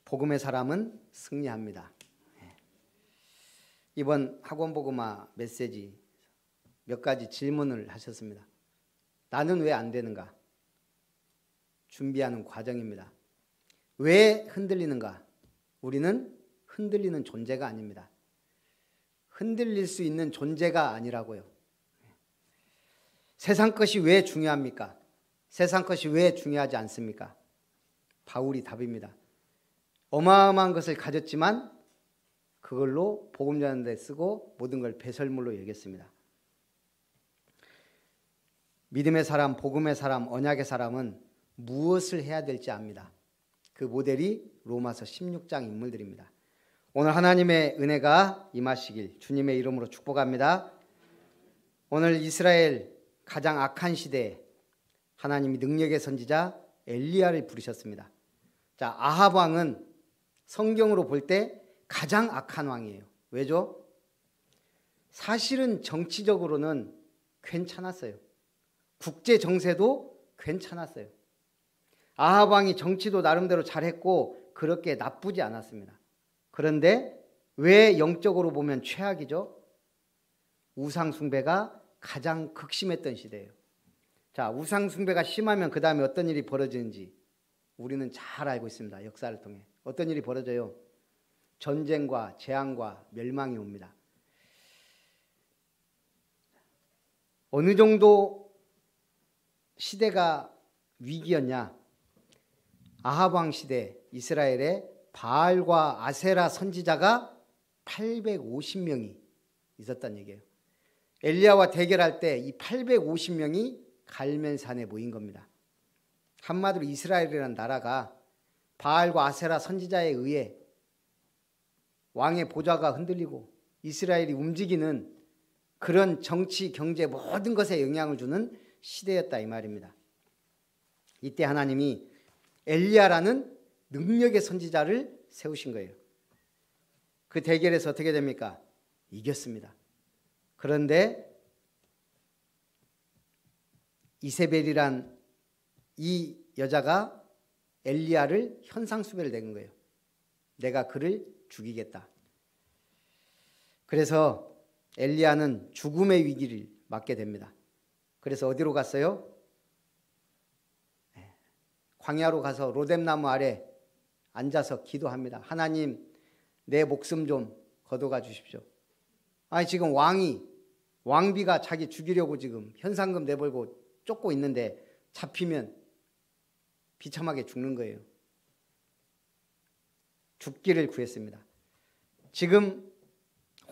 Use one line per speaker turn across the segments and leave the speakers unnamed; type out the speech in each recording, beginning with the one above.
복음의 사람은 승리합니다. 이번 학원복음화 메시지 몇 가지 질문을 하셨습니다. 나는 왜 안 되는가? 준비하는 과정입니다. 왜 흔들리는가? 우리는 흔들리는 존재가 아닙니다. 흔들릴 수 있는 존재가 아니라고요. 세상 것이 왜 중요합니까? 세상 것이 왜 중요하지 않습니까? 바울이 답입니다. 어마어마한 것을 가졌지만 그걸로 복음 전하는 데 쓰고 모든 걸 배설물로 여겼습니다. 믿음의 사람, 복음의 사람, 언약의 사람은 무엇을 해야 될지 압니다. 그 모델이 로마서 16장 인물들입니다. 오늘 하나님의 은혜가 임하시길 주님의 이름으로 축복합니다. 오늘 이스라엘 가장 악한 시대에 하나님이 능력의 선지자 엘리야를 부르셨습니다. 자, 아합 왕은 성경으로 볼 때 가장 악한 왕이에요. 왜죠? 사실은 정치적으로는 괜찮았어요. 국제 정세도 괜찮았어요. 아합 왕이 정치도 나름대로 잘했고 그렇게 나쁘지 않았습니다. 그런데 왜 영적으로 보면 최악이죠? 우상 숭배가 가장 극심했던 시대예요. 자, 우상 숭배가 심하면 그 다음에 어떤 일이 벌어지는지 우리는 잘 알고 있습니다. 역사를 통해. 어떤 일이 벌어져요? 전쟁과 재앙과 멸망이 옵니다. 어느 정도 시대가 위기였냐? 아합 왕 시대 이스라엘에 바알과 아세라 선지자가 850명이 있었다는 얘기예요. 엘리야와 대결할 때 이 850명이 갈멜산에 모인 겁니다. 한마디로 이스라엘이라는 나라가 바알과 아세라 선지자에 의해 왕의 보좌가 흔들리고 이스라엘이 움직이는 그런 정치, 경제 모든 것에 영향을 주는 시대였다 이 말입니다. 이때 하나님이 엘리야라는 능력의 선지자를 세우신 거예요. 그 대결에서 어떻게 됩니까? 이겼습니다. 그런데 이세벨이란 이 여자가 엘리야를 현상수배를 낸 거예요. 내가 그를 죽이겠다. 그래서 엘리야는 죽음의 위기를 맞게 됩니다. 그래서 어디로 갔어요? 광야로 가서 로뎀나무 아래 앉아서 기도합니다. 하나님, 내 목숨 좀 거둬가 주십시오. 아니 지금 왕비가 자기 죽이려고 지금 현상금 내벌고 쫓고 있는데 잡히면 비참하게 죽는 거예요. 죽기를 구했습니다. 지금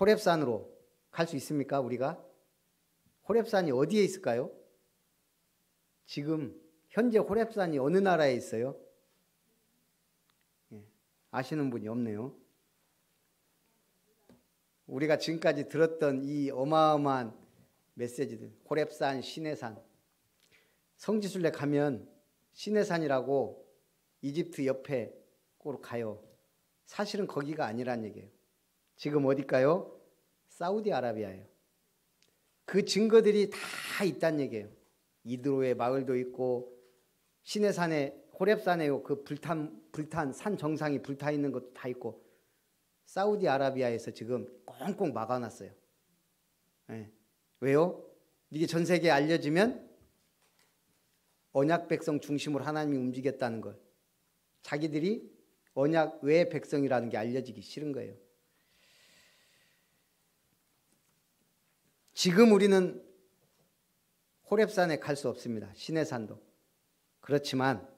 호렙산으로 갈 수 있습니까? 우리가? 호렙산이 어디에 있을까요? 지금 현재 호렙산이 어느 나라에 있어요? 아시는 분이 없네요. 우리가 지금까지 들었던 이 어마어마한 메시지들, 호렙산, 시내산, 성지순례 가면 시내산이라고 이집트 옆에 꼭 가요. 사실은 거기가 아니란 얘기예요. 지금 어딜까요? 사우디아라비아예요. 그 증거들이 다 있다는 얘기예요. 이드로의 마을도 있고 시내산에 호렙산에 그 불탄 산 정상이 불타 있는 것도 다 있고 사우디아라비아에서 지금 꽁꽁 막아놨어요. 네. 왜요? 이게 전 세계에 알려지면 언약 백성 중심으로 하나님이 움직였다는 걸, 자기들이 언약 외의 백성이라는 게 알려지기 싫은 거예요. 지금 우리는 호렙산에 갈 수 없습니다. 시내산도. 그렇지만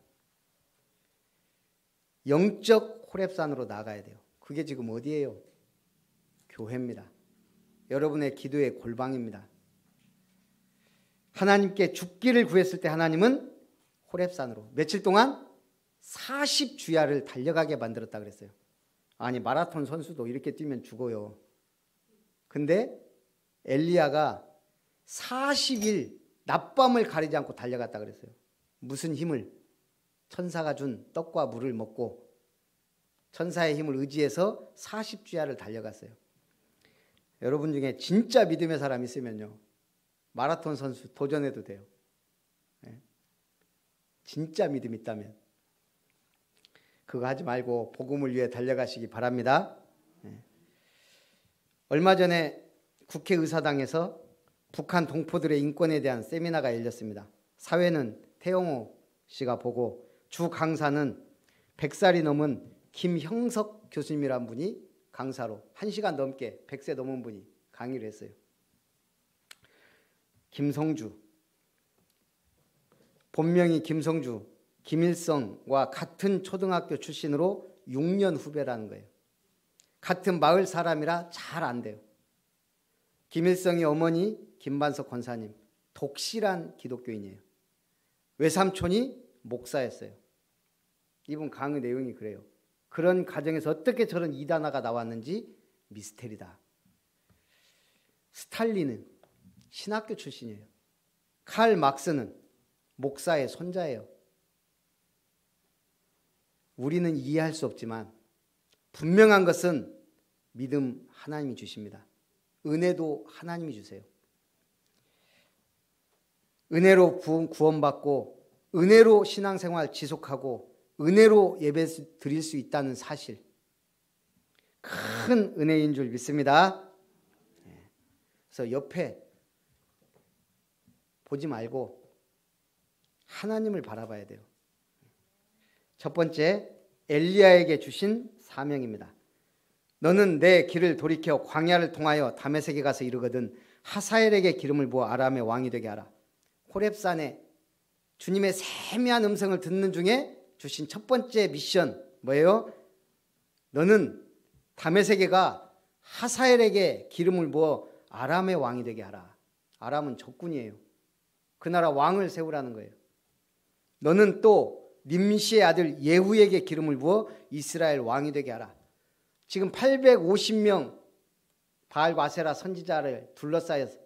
영적 호렙산으로 나가야 돼요. 그게 지금 어디예요? 교회입니다. 여러분의 기도의 골방입니다. 하나님께 죽기를 구했을 때 하나님은 호렙산으로 며칠 동안 40주야를 달려가게 만들었다 그랬어요. 아니 마라톤 선수도 이렇게 뛰면 죽어요. 근데 엘리야가 40일 낮밤을 가리지 않고 달려갔다 그랬어요. 무슨 힘을? 천사가 준 떡과 물을 먹고 천사의 힘을 의지해서 40주야를 달려갔어요. 여러분 중에 진짜 믿음의 사람 있으면요, 마라톤 선수 도전해도 돼요. 진짜 믿음 있다면. 그거 하지 말고 복음을 위해 달려가시기 바랍니다. 얼마 전에 국회의사당에서 북한 동포들의 인권에 대한 세미나가 열렸습니다. 사회는 태영호 씨가 보고 주 강사는 100살이 넘은 김형석 교수님이란 분이 강사로 1시간 넘게 100세 넘은 분이 강의를 했어요. 김성주, 본명이 김성주, 김일성과 같은 초등학교 출신으로 6년 후배라는 거예요. 같은 마을 사람이라 잘 안 돼요. 김일성의 어머니 김반석 권사님, 독실한 기독교인이에요. 외삼촌이 목사였어요. 이분 강의 내용이 그래요. 그런 가정에서 어떻게 저런 이단화가 나왔는지 미스테리다. 스탈린은 신학교 출신이에요. 칼 막스는 목사의 손자예요. 우리는 이해할 수 없지만 분명한 것은 믿음 하나님이 주십니다. 은혜도 하나님이 주세요. 은혜로 구원받고 은혜로 신앙생활 지속하고 은혜로 예배 드릴 수 있다는 사실, 큰 은혜인 줄 믿습니다. 그래서 옆에 보지 말고 하나님을 바라봐야 돼요. 첫 번째, 엘리야에게 주신 사명입니다. 너는 내 길을 돌이켜 광야를 통하여 다메섹에 가서 이르거든 하사엘에게 기름을 부어 아람의 왕이 되게 하라. 호렙산에 주님의 세미한 음성을 듣는 중에 주신 첫 번째 미션 뭐예요? 너는 다메섹에 가 하사엘에게 기름을 부어 아람의 왕이 되게 하라. 아람은 적군이에요. 그 나라 왕을 세우라는 거예요. 너는 또 님시의 아들 예후에게 기름을 부어 이스라엘 왕이 되게 하라. 지금 850명 바알 바세라 선지자를 둘러싸여서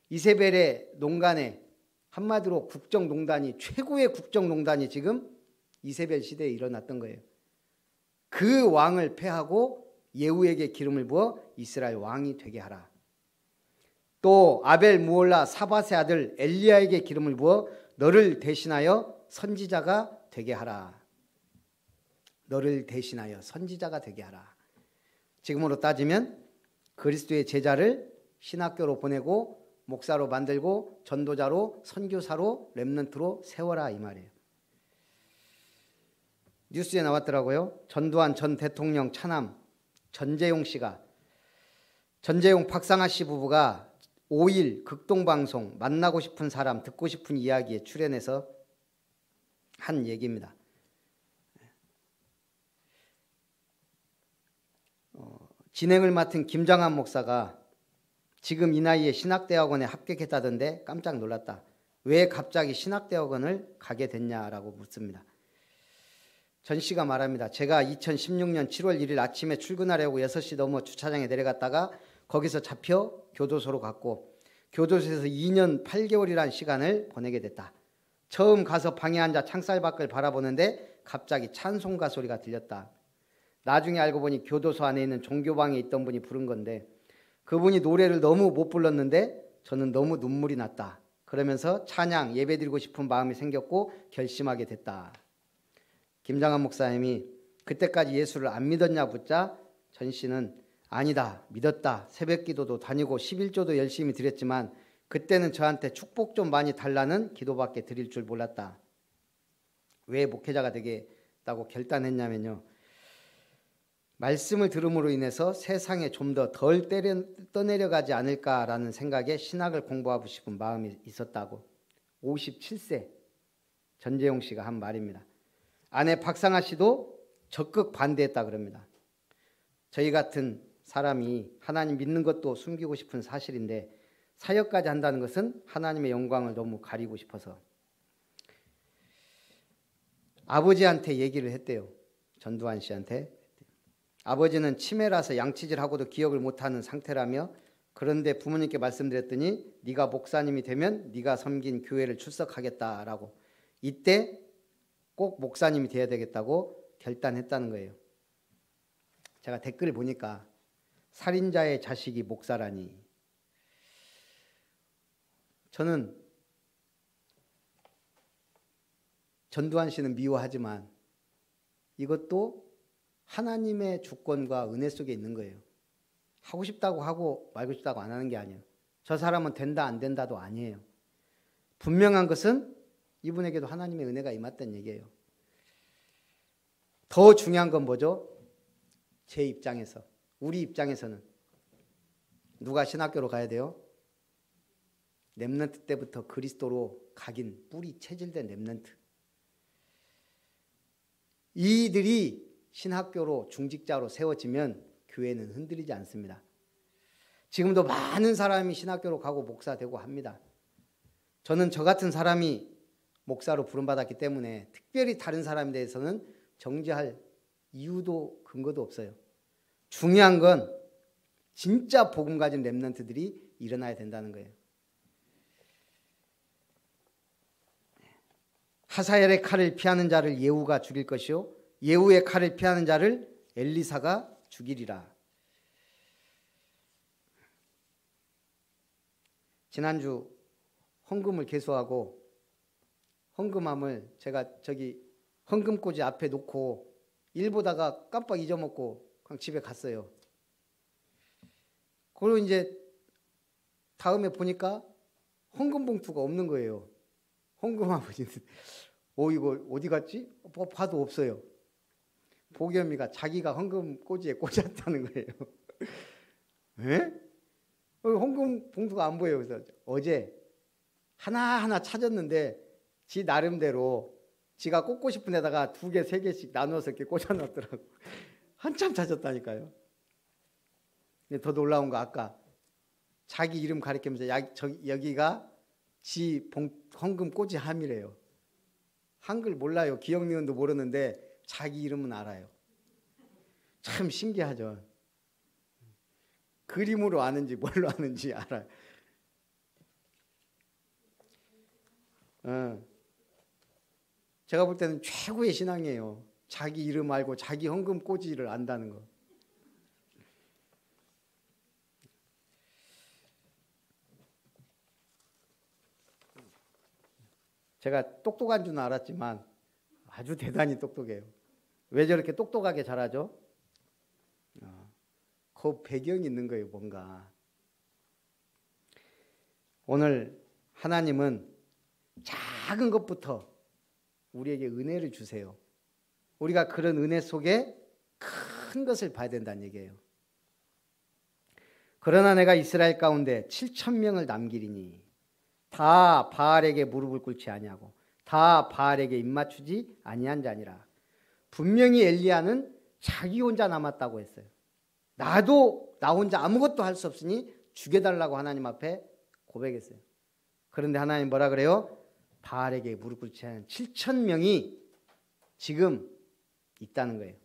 이세벨의 농간에 한마디로 국정농단이, 최고의 국정농단이 지금 이세벨 시대에 일어났던 거예요. 그 왕을 패하고 예후에게 기름을 부어 이스라엘 왕이 되게 하라. 또 아벨 무올라 사밧의 아들 엘리야에게 기름을 부어 너를 대신하여 선지자가 되게 하라. 너를 대신하여 선지자가 되게 하라. 지금으로 따지면 그리스도의 제자를 신학교로 보내고 목사로 만들고 전도자로 선교사로 렘넌트로 세워라 이 말이에요. 뉴스에 나왔더라고요. 전두환 전 대통령 차남 전재용 씨가, 전재용 박상아 씨 부부가 5일 극동방송 만나고 싶은 사람 듣고 싶은 이야기에 출연해서 한 얘기입니다. 진행을 맡은 김장한 목사가 지금 이 나이에 신학대학원에 합격했다던데 깜짝 놀랐다. 왜 갑자기 신학대학원을 가게 됐냐라고 묻습니다. 전 씨가 말합니다. 제가 2016년 7월 1일 아침에 출근하려고 6시 넘어 주차장에 내려갔다가 거기서 잡혀 교도소로 갔고 교도소에서 2년 8개월이라는 시간을 보내게 됐다. 처음 가서 방에 앉아 창살 밖을 바라보는데 갑자기 찬송가 소리가 들렸다. 나중에 알고 보니 교도소 안에 있는 종교방에 있던 분이 부른 건데 그분이 노래를 너무 못 불렀는데 저는 너무 눈물이 났다. 그러면서 찬양, 예배드리고 싶은 마음이 생겼고 결심하게 됐다. 김장한 목사님이 그때까지 예수를 안 믿었냐 묻자 전 씨는 아니다, 믿었다. 새벽기도도 다니고 11조도 열심히 드렸지만 그때는 저한테 축복 좀 많이 달라는 기도밖에 드릴 줄 몰랐다. 왜 목회자가 되겠다고 결단했냐면요. 말씀을 들음으로 인해서 세상에 좀 더 덜 떠내려가지 않을까라는 생각에 신학을 공부하고 싶은 마음이 있었다고 57세 전재용 씨가 한 말입니다. 아내 박상아 씨도 적극 반대했다 그럽니다. 저희 같은 사람이 하나님 믿는 것도 숨기고 싶은 사실인데 사역까지 한다는 것은 하나님의 영광을 너무 가리고 싶어서 아버지한테 얘기를 했대요. 전두환 씨한테. 아버지는 치매라서 양치질하고도 기억을 못하는 상태라며 그런데 부모님께 말씀드렸더니 네가 목사님이 되면 네가 섬긴 교회를 출석하겠다라고 이때 꼭 목사님이 돼야 되겠다고 결단했다는 거예요. 제가 댓글을 보니까 살인자의 자식이 목사라니. 저는 전두환 씨는 미워하지만 이것도 하나님의 주권과 은혜 속에 있는 거예요. 하고 싶다고 하고 말고 싶다고 안 하는 게 아니에요. 저 사람은 된다 안 된다도 아니에요. 분명한 것은 이분에게도 하나님의 은혜가 임했다는 얘기예요. 더 중요한 건 뭐죠? 제 입장에서, 우리 입장에서는 누가 신학교로 가야 돼요? 렘넌트 때부터 그리스도로 각인, 뿌리 체질된 렘넌트. 이들이 신학교로 중직자로 세워지면 교회는 흔들리지 않습니다. 지금도 많은 사람이 신학교로 가고 목사 되고 합니다. 저는 저 같은 사람이 목사로 부름받았기 때문에 특별히 다른 사람에 대해서는 정죄할 이유도 근거도 없어요. 중요한 건 진짜 복음 가진 렘넌트들이 일어나야 된다는 거예요. 하사엘의 칼을 피하는 자를 예후가 죽일 것이요 예후의 칼을 피하는 자를 엘리사가 죽이리라. 지난주 헌금을 개수하고 헌금함을 제가 저기 헌금꽂이 앞에 놓고 일 보다가 깜빡 잊어먹고 그냥 집에 갔어요. 그리고 이제 다음에 보니까 헌금 봉투가 없는 거예요. 헌금함을 이거 어디 갔지? 봐도 없어요. 보겸이가 자기가 헌금꽂이에 꽂았다는 거예요. 에? 헌금 봉투가 안 보여요. 그래서 어제 하나하나 찾았는데 지 나름대로 지가 꽂고 싶은 데다가 2개, 3개씩 나눠서 이렇게 꽂아놨더라고. 한참 찾았다니까요. 근데 더 놀라운 거 아까 자기 이름 가리키면서 여기가 지 헌금 꽂이 함이래요. 한글 몰라요. 기억 니은도 모르는데 자기 이름은 알아요. 참 신기하죠. 그림으로 아는지 뭘로 아는지 알아요. 제가 볼 때는 최고의 신앙이에요. 자기 이름 알고 자기 헌금 꽂이를 안다는 거. 제가 똑똑한 줄은 알았지만 아주 대단히 똑똑해요. 왜 저렇게 똑똑하게 잘하죠? 그 배경이 있는 거예요, 뭔가. 오늘 하나님은 작은 것부터 우리에게 은혜를 주세요. 우리가 그런 은혜 속에 큰 것을 봐야 된다는 얘기예요. 그러나 내가 이스라엘 가운데 7,000명을 남기리니 다 바알에게 무릎을 꿇지 아니하고 다 바알에게 입맞추지 아니한 자니라. 분명히 엘리야는 자기 혼자 남았다고 했어요. 나도 나 혼자 아무것도 할 수 없으니 죽여달라고 하나님 앞에 고백했어요. 그런데 하나님 뭐라 그래요? 바알에게 무릎 꿇지 않은 7,000명이 지금 있다는 거예요.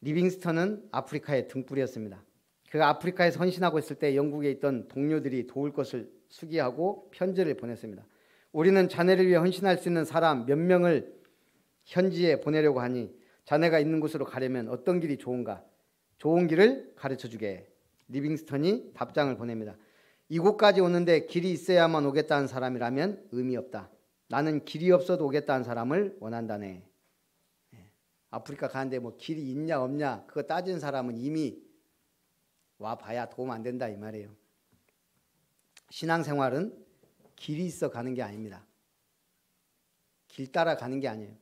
리빙스턴은 아프리카의 등불이었습니다. 그가 아프리카에서 헌신하고 있을 때 영국에 있던 동료들이 도울 것을 수기하고 편지를 보냈습니다. 우리는 자네를 위해 헌신할 수 있는 사람 몇 명을 현지에 보내려고 하니 자네가 있는 곳으로 가려면 어떤 길이 좋은가? 좋은 길을 가르쳐주게. 리빙스턴이 답장을 보냅니다. 이곳까지 오는데 길이 있어야만 오겠다는 사람이라면 의미 없다. 나는 길이 없어도 오겠다는 사람을 원한다네. 아프리카 가는데 뭐 길이 있냐 없냐 그거 따지는 사람은 이미 와봐야 도움 안 된다 이 말이에요. 신앙생활은 길이 있어 가는 게 아닙니다. 길 따라 가는 게 아니에요.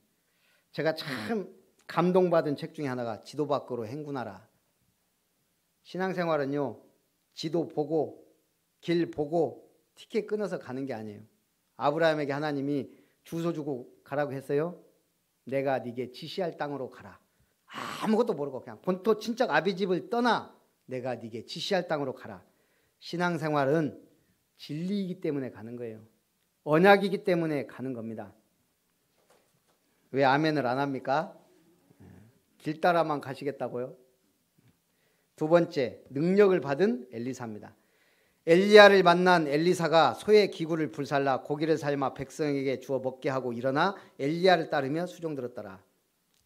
제가 참 감동받은 책 중에 하나가 지도 밖으로 행군하라. 신앙생활은요, 지도 보고 길 보고 티켓 끊어서 가는 게 아니에요. 아브라함에게 하나님이 주소 주고 가라고 했어요. 내가 네게 지시할 땅으로 가라. 아무것도 모르고 그냥 본토 친척 아비집을 떠나 내가 네게 지시할 땅으로 가라. 신앙생활은 진리이기 때문에 가는 거예요. 언약이기 때문에 가는 겁니다. 왜 아멘을 안 합니까? 길 따라만 가시겠다고요? 두 번째, 능력을 받은 엘리사입니다. 엘리야를 만난 엘리사가 소의 기구를 불살라 고기를 삶아 백성에게 주어 먹게 하고 일어나 엘리야를 따르며 수종들었더라.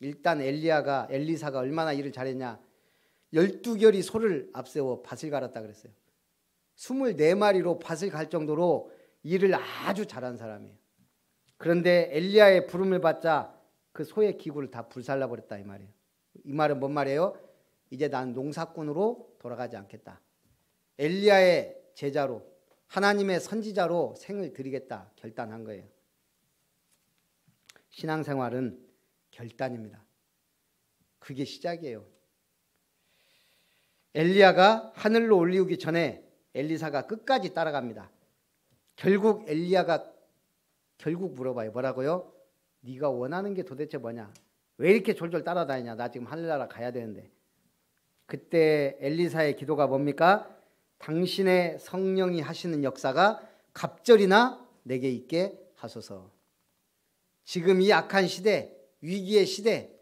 일단 엘리사가 얼마나 일을 잘했냐. 12결이 소를 앞세워 밭을 갈았다 그랬어요. 24마리로 밭을 갈 정도로 일을 아주 잘한 사람이에요. 그런데 엘리야의 부름을 받자 그 소의 기구를 다 불살라 버렸다 이 말이에요. 이 말은 뭔 말이에요? 이제 난 농사꾼으로 돌아가지 않겠다. 엘리야의 제자로 하나님의 선지자로 생을 드리겠다 결단한 거예요. 신앙생활은 결단입니다. 그게 시작이에요. 엘리야가 하늘로 올리우기 전에 엘리사가 끝까지 따라갑니다. 결국 엘리야가 물어봐요. 뭐라고요? 네가 원하는 게 도대체 뭐냐? 왜 이렇게 졸졸 따라다니냐? 나 지금 하늘나라 가야 되는데. 그때 엘리사의 기도가 뭡니까? 당신의 성령이 하시는 역사가 갑절이나 내게 있게 하소서. 지금 이 악한 시대, 위기의 시대,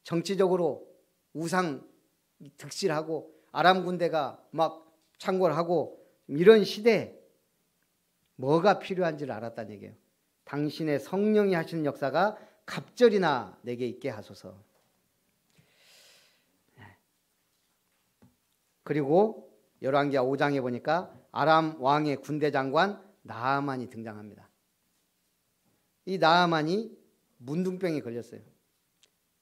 정치적으로 우상 득실하고 아람 군대가 막 창궐하고 이런 시대에 뭐가 필요한지를 알았다는 얘기예요. 당신의 성령이 하시는 역사가 갑절이나 내게 있게 하소서. 그리고 열왕기하 5장에 보니까 아람 왕의 군대 장관 나아만이 등장합니다. 이 나아만이 문둥병에 걸렸어요.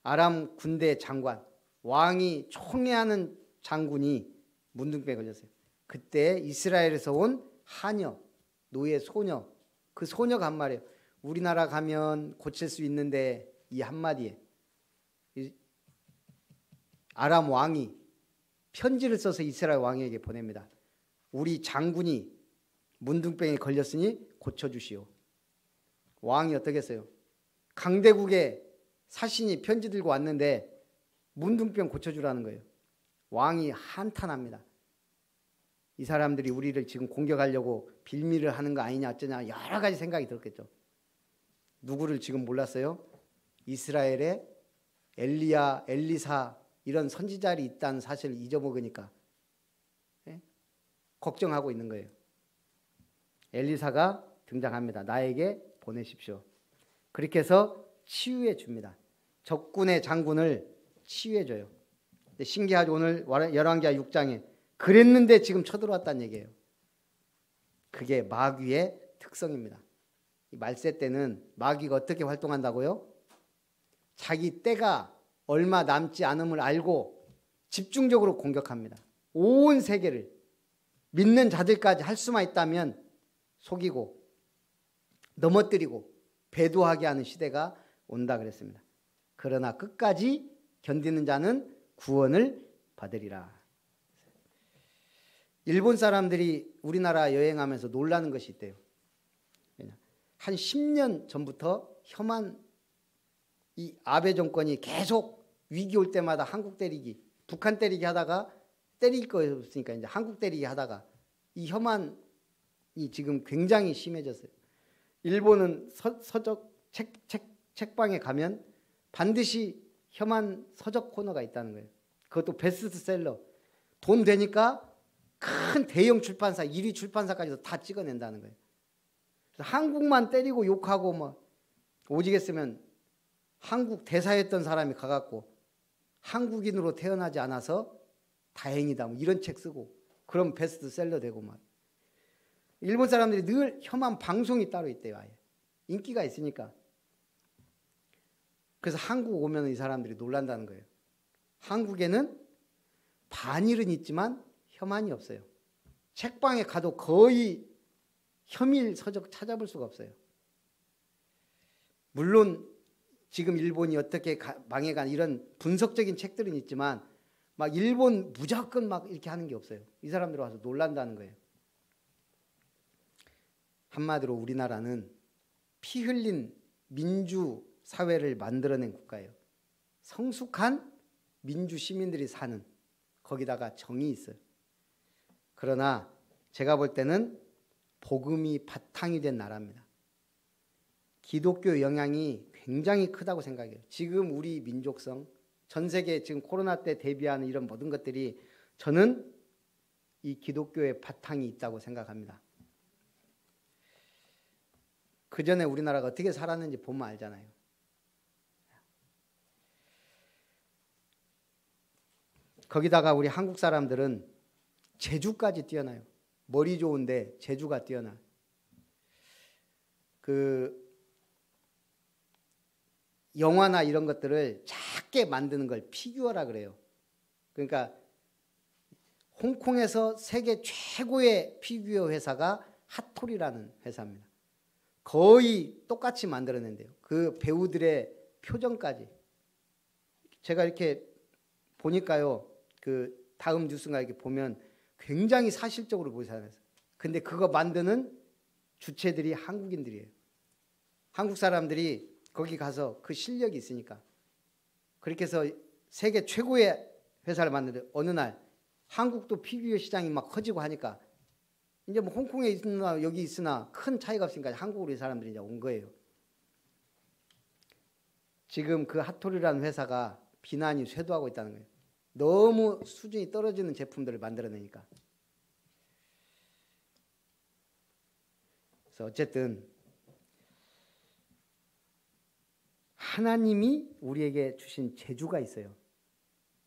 아람 군대 장관, 왕이 총애하는 장군이 문둥병에 걸렸어요. 그때 이스라엘에서 온 하녀, 노예 소녀, 그 소녀가 한 말이에요. 우리나라 가면 고칠 수 있는데 이 한마디에 아람 왕이 편지를 써서 이스라엘 왕에게 보냅니다. 우리 장군이 문둥병에 걸렸으니 고쳐주시오. 왕이 어떻게 했어요? 강대국의 사신이 편지 들고 왔는데 문둥병 고쳐주라는 거예요. 왕이 한탄합니다. 이 사람들이 우리를 지금 공격하려고 빌미를 하는 거 아니냐 어쩌냐 여러 가지 생각이 들었겠죠. 누구를 지금 몰랐어요? 이스라엘에 엘리야, 엘리사 이런 선지자들이 있다는 사실을 잊어먹으니까 걱정하고 있는 거예요. 엘리사가 등장합니다. 나에게 보내십시오. 그렇게 해서 치유해 줍니다. 적군의 장군을 치유해 줘요. 신기하죠. 오늘 열왕기하 6장에 그랬는데 지금 쳐들어왔다는 얘기예요. 그게 마귀의 특성입니다. 이 말세 때는 마귀가 어떻게 활동한다고요? 자기 때가 얼마 남지 않음을 알고 집중적으로 공격합니다. 온 세계를 믿는 자들까지 할 수만 있다면 속이고 넘어뜨리고 배도하게 하는 시대가 온다 그랬습니다. 그러나 끝까지 견디는 자는 구원을 받으리라. 일본 사람들이 우리나라 여행하면서 놀라는 것이 있대요. 한 10년 전부터 혐한 이 아베 정권이 계속 위기 올 때마다 한국 때리기, 북한 때리기 하다가 때릴 거였으니까 이제 한국 때리기 하다가 이 혐한이 지금 굉장히 심해졌어요. 일본은 서적 책방에 가면 반드시 혐한 서적 코너가 있다는 거예요. 그것도 베스트셀러. 돈 되니까 큰 대형 출판사, 1위 출판사까지도 다 찍어낸다는 거예요. 그래서 한국만 때리고 욕하고 뭐 오지겠으면 한국 대사였던 사람이 가갖고 한국인으로 태어나지 않아서 다행이다 뭐 이런 책 쓰고 그럼 베스트셀러 되고 막. 일본 사람들이 늘 혐한 방송이 따로 있대요. 아예. 인기가 있으니까. 그래서 한국 오면 이 사람들이 놀란다는 거예요. 한국에는 반일은 있지만 혐한이 없어요. 책방에 가도 거의 혐일 서적 찾아볼 수가 없어요. 물론 지금 일본이 어떻게 망해간 이런 분석적인 책들은 있지만 막 일본 무조건 막 이렇게 하는 게 없어요. 이 사람들 와서 놀란다는 거예요. 한마디로 우리나라는 피 흘린 민주 사회를 만들어낸 국가예요. 성숙한 민주 시민들이 사는, 거기다가 정이 있어요. 그러나 제가 볼 때는 복음이 바탕이 된 나라입니다. 기독교 영향이 굉장히 크다고 생각해요. 지금 우리 민족성, 전 세계 지금 코로나 때 대비하는 이런 모든 것들이 저는 이 기독교의 바탕이 있다고 생각합니다. 그 전에 우리나라가 어떻게 살았는지 보면 알잖아요. 거기다가 우리 한국 사람들은 재주까지 뛰어나요. 머리 좋은데 재주가 뛰어나. 그 영화나 이런 것들을 작게 만드는 걸 피규어라 그래요. 그러니까 홍콩에서 세계 최고의 피규어 회사가 핫토리라는 회사입니다. 거의 똑같이 만들어낸대요. 그 배우들의 표정까지. 제가 이렇게 보니까요, 그 다음 뉴스인가 이렇게 보면 굉장히 사실적으로 보이잖아요. 근데 그거 만드는 주체들이 한국인들이에요. 한국 사람들이 거기 가서 그 실력이 있으니까. 그렇게 해서 세계 최고의 회사를 만드는데 어느 날 한국도 피규어 시장이 막 커지고 하니까 이제 뭐 홍콩에 있으나 여기 있으나 큰 차이가 없으니까 한국으로 이 사람들이 이제 온 거예요. 지금 그 핫토리라는 회사가 비난이 쇄도하고 있다는 거예요. 너무 수준이 떨어지는 제품들을 만들어내니까. 그래서 어쨌든 하나님이 우리에게 주신 재주가 있어요.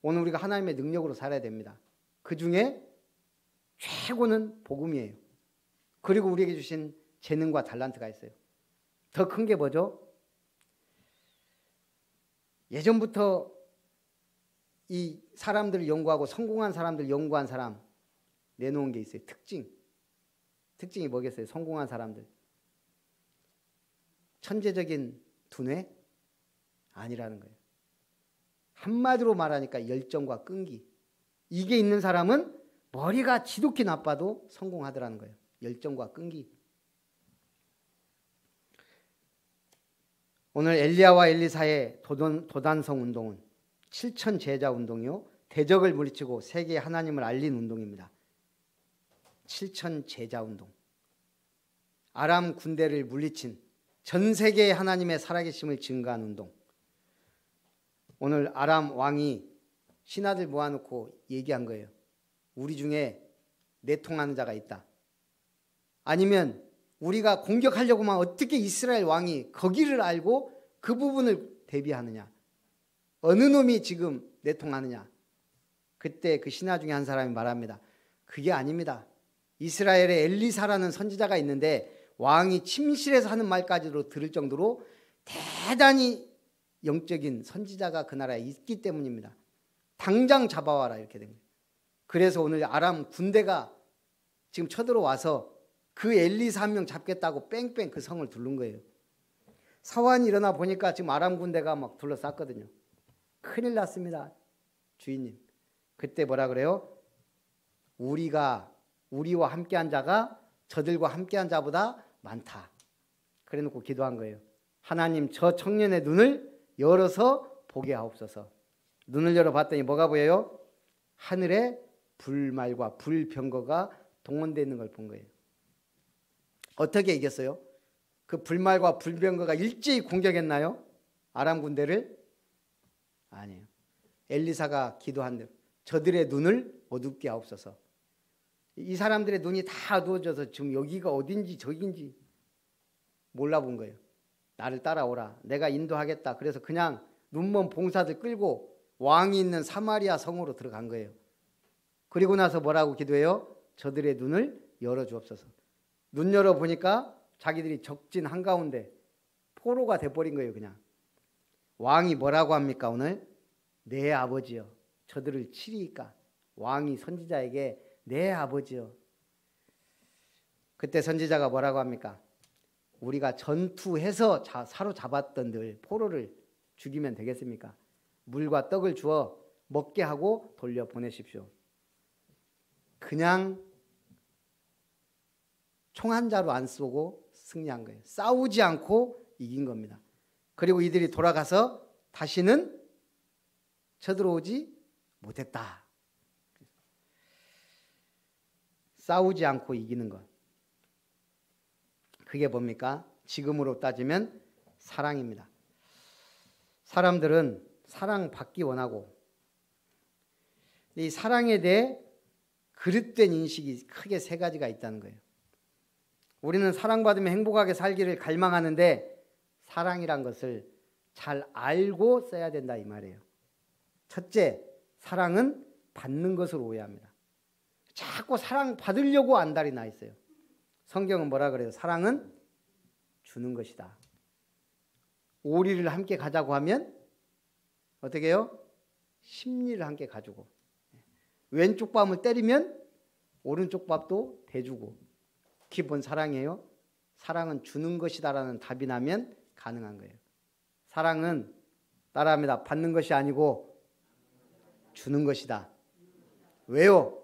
오늘 우리가 하나님의 능력으로 살아야 됩니다. 그 중에 최고는 복음이에요. 그리고 우리에게 주신 재능과 달란트가 있어요. 더 큰 게 뭐죠? 예전부터 이 사람들을 연구하고 성공한 사람들 연구한 사람 내놓은 게 있어요. 특징이 뭐겠어요? 성공한 사람들. 천재적인 두뇌? 아니라는 거예요. 한마디로 말하니까 열정과 끈기. 이게 있는 사람은 머리가 지독히 나빠도 성공하더라는 거예요. 열정과 끈기. 오늘 엘리야와 엘리사의 도단성 운동은 7천 제자 운동이요. 대적을 물리치고 세계에 하나님을 알린 운동입니다. 7천 제자 운동. 아람 군대를 물리친 전 세계의 하나님의 살아계심을 증거한 운동. 오늘 아람 왕이 신하들 모아놓고 얘기한 거예요. 우리 중에 내통하는 자가 있다. 아니면 우리가 공격하려고만 어떻게 이스라엘 왕이 거기를 알고 그 부분을 대비하느냐. 어느 놈이 지금 내통하느냐. 그때 그 신하 중에 한 사람이 말합니다. 그게 아닙니다. 이스라엘에 엘리사라는 선지자가 있는데 왕이 침실에서 하는 말까지도 들을 정도로 대단히 영적인 선지자가 그 나라에 있기 때문입니다. 당장 잡아와라 이렇게 된 거예요. 그래서 오늘 아람 군대가 지금 쳐들어와서 그 엘리사 한 명 잡겠다고 뺑뺑 그 성을 두른 거예요. 사환이 일어나 보니까 지금 아람 군대가 막 둘러쌌거든요. 큰일 났습니다. 주인님. 그때 뭐라 그래요? 우리와 함께한 자가 저들과 함께한 자보다 많다. 그래 놓고 기도한 거예요. 하나님 저 청년의 눈을 열어서 보게 하옵소서. 눈을 열어봤더니 뭐가 보여요? 하늘에 불말과 불병거가 동원되어 있는 걸 본 거예요. 어떻게 이겼어요? 그 불말과 불병거가 일제히 공격했나요? 아람 군대를? 아니에요. 엘리사가 기도한 대로 저들의 눈을 어둡게 하옵소서. 이 사람들의 눈이 다 어두워져서 지금 여기가 어딘지 저긴지 몰라본 거예요. 나를 따라오라. 내가 인도하겠다. 그래서 그냥 눈먼 봉사들 끌고 왕이 있는 사마리아 성으로 들어간 거예요. 그리고 나서 뭐라고 기도해요? 저들의 눈을 열어주옵소서. 눈 열어보니까 자기들이 적진 한가운데 포로가 돼버린 거예요. 그냥. 왕이 뭐라고 합니까 오늘? 내 아버지여 저들을 치리이까. 왕이 선지자에게 내 아버지여. 그때 선지자가 뭐라고 합니까? 우리가 전투해서 사로잡았던들 포로를 죽이면 되겠습니까? 물과 떡을 주어 먹게 하고 돌려보내십시오. 그냥 총 한 자로 안 쏘고 승리한 거예요. 싸우지 않고 이긴 겁니다. 그리고 이들이 돌아가서 다시는 쳐들어오지 못했다. 싸우지 않고 이기는 것. 그게 뭡니까? 지금으로 따지면 사랑입니다. 사람들은 사랑받기 원하고 이 사랑에 대해 그릇된 인식이 크게 세 가지가 있다는 거예요. 우리는 사랑받으며 행복하게 살기를 갈망하는데 사랑이란 것을 잘 알고 써야 된다 이 말이에요. 첫째, 사랑은 받는 것으로 오해합니다. 자꾸 사랑 받으려고 안달이 나 있어요. 성경은 뭐라 그래요? 사랑은 주는 것이다. 오리를 함께 가자고 하면 어떻게 해요? 십리를 함께 가지고, 왼쪽 밤을 때리면 오른쪽 밥도 대주고. 기본 사랑이에요. 사랑은 주는 것이다라는 답이 나면 가능한 거예요. 사랑은 따라합니다. 받는 것이 아니고 주는 것이다. 왜요?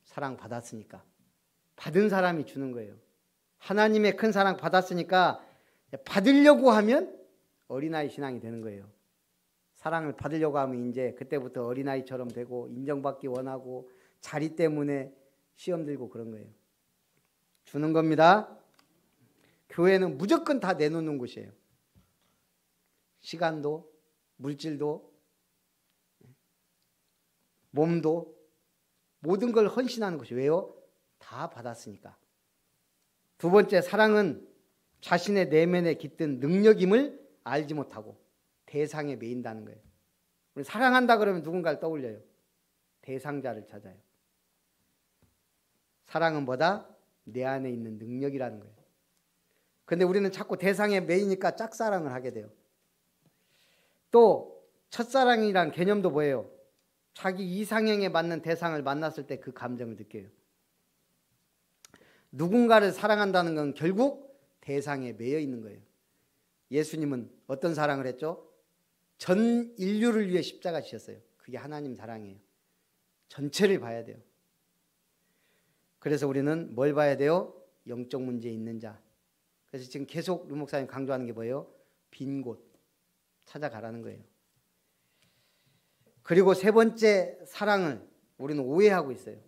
사랑 받았으니까. 받은 사람이 주는 거예요. 하나님의 큰 사랑 받았으니까 받으려고 하면 어린아이 신앙이 되는 거예요. 사랑을 받으려고 하면 이제 그때부터 어린아이처럼 되고 인정받기 원하고 자리 때문에 시험 들고 그런 거예요. 주는 겁니다. 교회는 무조건 다 내놓는 곳이에요. 시간도, 물질도, 몸도, 모든 걸 헌신하는 것이. 왜요? 다 받았으니까. 두 번째, 사랑은 자신의 내면에 깃든 능력임을 알지 못하고 대상에 매인다는 거예요. 우리 사랑한다 그러면 누군가를 떠올려요. 대상자를 찾아요. 사랑은 뭐다? 내 안에 있는 능력이라는 거예요. 그런데 우리는 자꾸 대상에 매이니까 짝사랑을 하게 돼요. 또 첫사랑이란 개념도 뭐예요? 자기 이상형에 맞는 대상을 만났을 때 그 감정을 느껴요. 누군가를 사랑한다는 건 결국 대상에 매여 있는 거예요. 예수님은 어떤 사랑을 했죠? 전 인류를 위해 십자가 지셨어요. 그게 하나님 사랑이에요. 전체를 봐야 돼요. 그래서 우리는 뭘 봐야 돼요? 영적 문제에 있는 자. 그래서 지금 계속 류 목사님 강조하는 게 뭐예요? 빈 곳 찾아가라는 거예요. 그리고 세 번째, 사랑을 우리는 오해하고 있어요.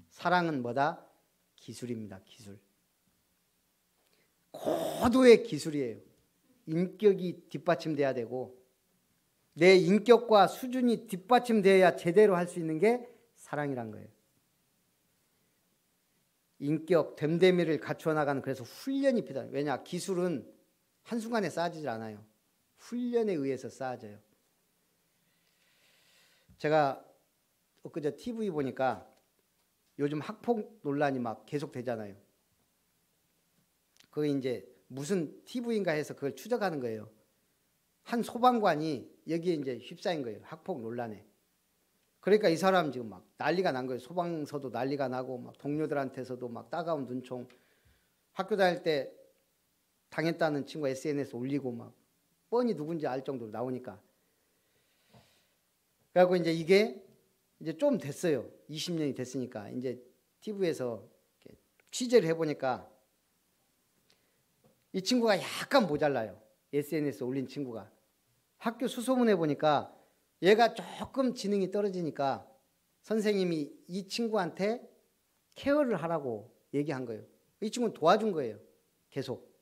사랑은 뭐다? 기술입니다. 기술. 고도의 기술이에요. 인격이 뒷받침돼야 되고 내 인격과 수준이 뒷받침돼야 제대로 할 수 있는 게 사랑이란 거예요. 인격, 됨됨이를 갖추어 나가는, 그래서 훈련이 필요해요. 왜냐? 기술은 한순간에 쌓아지질 않아요. 훈련에 의해서 쌓아져요. 제가 엊그제 TV 보니까 요즘 학폭 논란이 막 계속 되잖아요. 그게 이제 무슨 TV인가 해서 그걸 추적하는 거예요. 한 소방관이 여기에 이제 휩싸인 거예요. 학폭 논란에. 그러니까 이 사람 지금 막 난리가 난 거예요. 소방서도 난리가 나고 막 동료들한테서도 막 따가운 눈총. 학교 다닐 때 당했다는 친구가 SNS 올리고 막 뻔히 누군지 알 정도로 나오니까. 그래갖고 이제 이게 이제 좀 됐어요. 20년이 됐으니까 이제 TV에서 취재를 해보니까 이 친구가 약간 모자라요. SNS 올린 친구가. 학교 수소문해 보니까 얘가 조금 지능이 떨어지니까 선생님이 이 친구한테 케어를 하라고 얘기한 거예요. 이 친구는 도와준 거예요. 계속.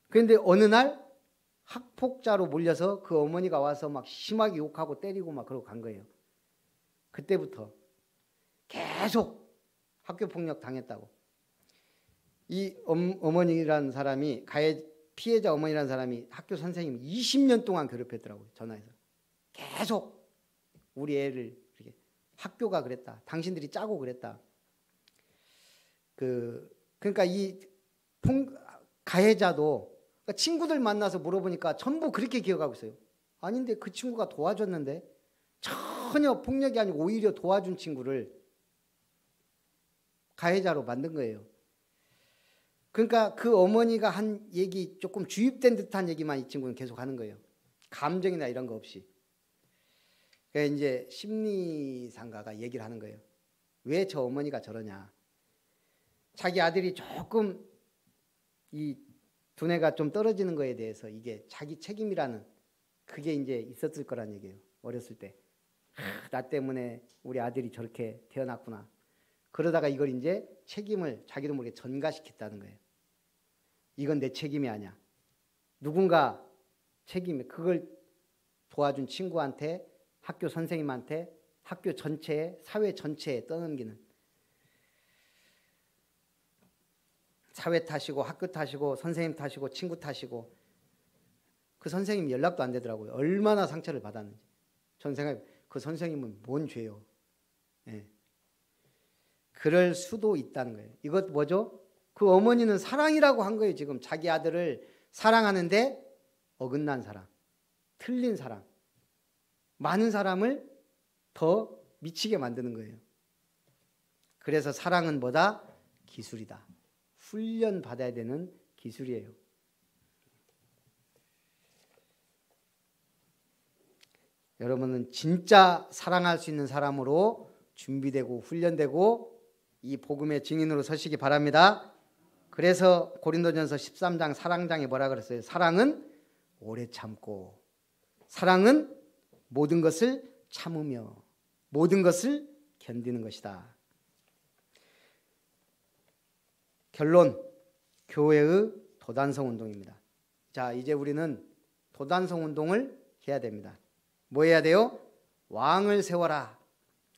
그런데 어느 날 학폭자로 몰려서 그 어머니가 와서 막 심하게 욕하고 때리고 막 그러고 간 거예요. 그때부터 계속 학교 폭력 당했다고. 이 어머니라는 사람이, 피해자 어머니라는 사람이 학교 선생님 20년 동안 괴롭혔더라고요. 전화해서. 계속 우리 애를 이렇게, 학교가 그랬다. 당신들이 짜고 그랬다. 그러니까 이 가해자도 친구들 만나서 물어보니까 전부 그렇게 기억하고 있어요. 아닌데 그 친구가 도와줬는데, 전혀 폭력이 아니고 오히려 도와준 친구를 가해자로 만든 거예요. 그러니까 그 어머니가 한 얘기, 조금 주입된 듯한 얘기만 이 친구는 계속 하는 거예요. 감정이나 이런 거 없이. 그래서 이제 심리상가가 얘기를 하는 거예요. 왜 저 어머니가 저러냐. 자기 아들이 조금 이 두뇌가 좀 떨어지는 거에 대해서 이게 자기 책임이라는, 그게 이제 있었을 거란 얘기예요. 어렸을 때. 나 때문에 우리 아들이 저렇게 태어났구나. 그러다가 이걸 이제 책임을 자기도 모르게 전가시켰다는 거예요. 이건 내 책임이 아니야. 누군가 책임이, 그걸 도와준 친구한테, 학교 선생님한테, 학교 전체에, 사회 전체에 떠넘기는. 사회 탓이고 학교 탓이고 선생님 탓이고 친구 탓이고. 그 선생님 연락도 안 되더라고요. 얼마나 상처를 받았는지. 전 생각해, 그 선생님은 뭔 죄요. 예. 그럴 수도 있다는 거예요. 이것 뭐죠? 그 어머니는 사랑이라고 한 거예요. 지금 자기 아들을 사랑하는데 어긋난 사랑, 틀린 사랑, 많은 사람을 더 미치게 만드는 거예요. 그래서 사랑은 뭐다? 기술이다. 훈련 받아야 되는 기술이에요. 여러분은 진짜 사랑할 수 있는 사람으로 준비되고 훈련되고 이 복음의 증인으로 서시기 바랍니다. 그래서 고린도전서 13장 사랑장에 뭐라 그랬어요? 사랑은 오래 참고, 사랑은 모든 것을 참으며 모든 것을 견디는 것이다. 결론, 교회의 도단성 운동입니다. 자, 이제 우리는 도단성 운동을 해야 됩니다. 뭐 해야 돼요? 왕을 세워라.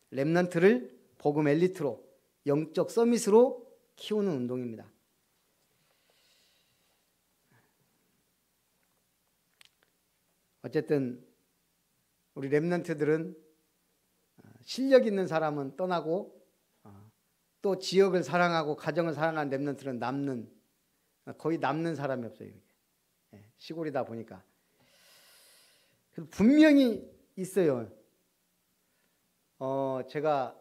렘넌트를 복음 엘리트로, 영적 서밋으로 키우는 운동입니다. 어쨌든 우리 렘넌트들은 실력 있는 사람은 떠나고 또 지역을 사랑하고 가정을 사랑하는 렘넌트는 거의 남는 사람이 없어요. 시골이다 보니까. 분명히 있어요. 제가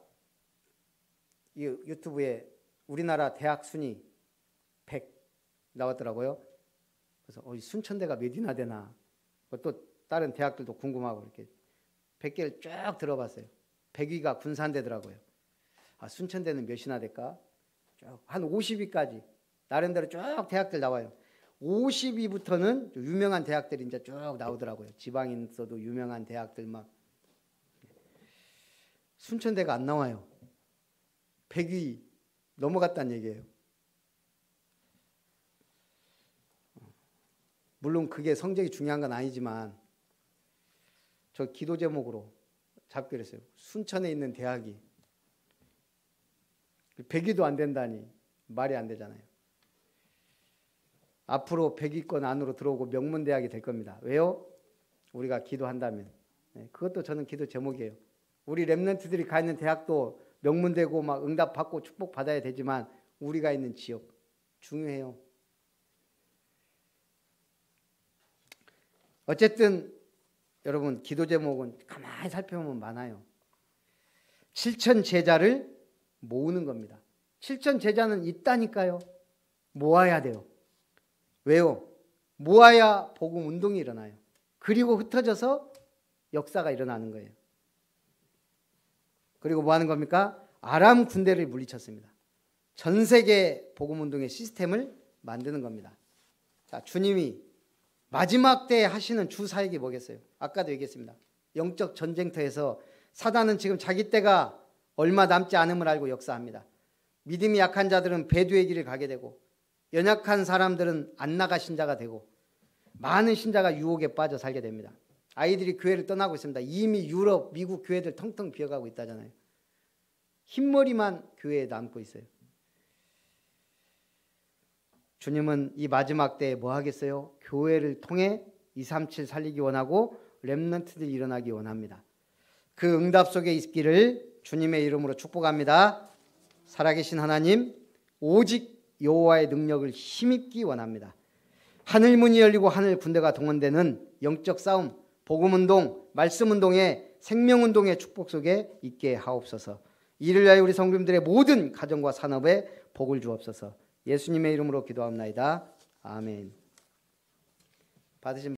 이 유튜브에 우리나라 대학 순위 100 나왔더라고요. 그래서 순천대가 몇이나 되나. 또 다른 대학들도 궁금하고 이렇게 100개를 쭉 들어봤어요. 100위가 군산대더라고요. 순천대는 몇이나 될까? 쭉 한 50위까지 나름대로 쭉 대학들 나와요. 50위부터는 유명한 대학들이 이제 쭉 나오더라고요. 지방에 있어도 유명한 대학들 막. 순천대가 안 나와요. 100위 넘어갔다는 얘기예요. 물론 그게 성적이 중요한 건 아니지만 저 기도 제목으로 잡기로 했어요. 순천에 있는 대학이 100위도 안 된다니 말이 안 되잖아요. 앞으로 100위권 안으로 들어오고 명문대학이 될 겁니다. 왜요? 우리가 기도한다면. 그것도 저는 기도 제목이에요. 우리 렘넌트들이 가 있는 대학도 명문되고 막 응답받고 축복받아야 되지만 우리가 있는 지역 중요해요. 어쨌든 여러분 기도 제목은 가만히 살펴보면 많아요. 7천 제자를 모으는 겁니다. 7천 제자는 있다니까요. 모아야 돼요. 왜요? 모아야 복음 운동이 일어나요. 그리고 흩어져서 역사가 일어나는 거예요. 그리고 뭐 하는 겁니까? 아람 군대를 물리쳤습니다. 전 세계 복음 운동의 시스템을 만드는 겁니다. 자, 주님이 마지막 때에 하시는 주 사역이 뭐겠어요? 아까도 얘기했습니다. 영적 전쟁터에서 사단은 지금 자기 때가 얼마 남지 않음을 알고 역사합니다. 믿음이 약한 자들은 배두의 길을 가게 되고 연약한 사람들은 안 나가 신자가 되고 많은 신자가 유혹에 빠져 살게 됩니다. 아이들이 교회를 떠나고 있습니다. 이미 유럽, 미국 교회들 텅텅 비어가고 있다잖아요. 흰머리만 교회에 남고 있어요. 주님은 이 마지막 때에 뭐 하겠어요? 교회를 통해 237 살리기 원하고 렘넌트들이 일어나기 원합니다. 그 응답 속에 있기를 주님의 이름으로 축복합니다. 살아계신 하나님, 오직 여호와의 능력을 힘입기 원합니다. 하늘 문이 열리고 하늘 군대가 동원되는 영적 싸움, 복음운동, 말씀운동의 생명운동의 축복 속에 있게 하옵소서. 이를 위하여 우리 성도님들의 모든 가정과 산업에 복을 주옵소서. 예수님의 이름으로 기도합나이다. 아멘. 받으신